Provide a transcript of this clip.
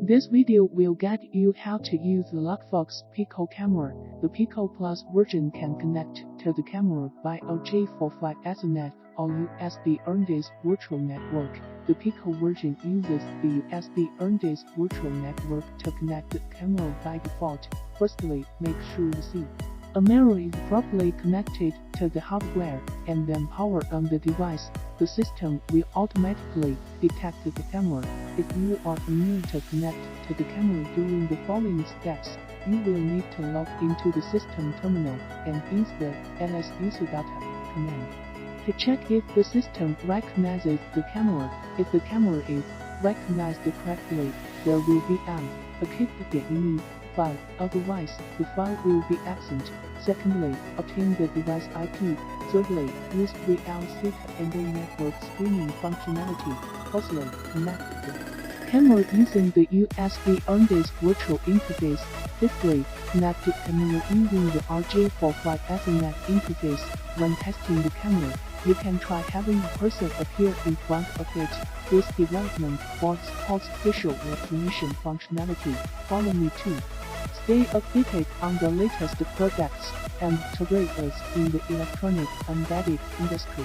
This video will guide you how to use the Luckfox Pico camera. The Pico Plus version can connect to the camera by a J45 Ethernet or USB Erndes virtual network. The Pico version uses the USB Erndes virtual network to connect the camera by default. Firstly, make sure the camera is properly connected to the hardware, and then power on the device. The system will automatically detect the camera. If you are unable to connect to the camera during the following steps, you will need to log into the system terminal and use the ls user data command to check if the system recognizes the camera. If the camera is recognized correctly, there will be a keep.ini file, otherwise the file will be absent. Secondly, obtain the device IP. Thirdly, use VLC and the network streaming functionality. Fourthly, connect the camera using the USB Erndes virtual interface. Fifthly, connect the camera using the RJ45 Ethernet interface. When testing the camera, you can try having a person appear in front of it. This development board supports facial recognition functionality. Follow me too. Stay updated on the latest products and tutorials in the electronic embedded industry.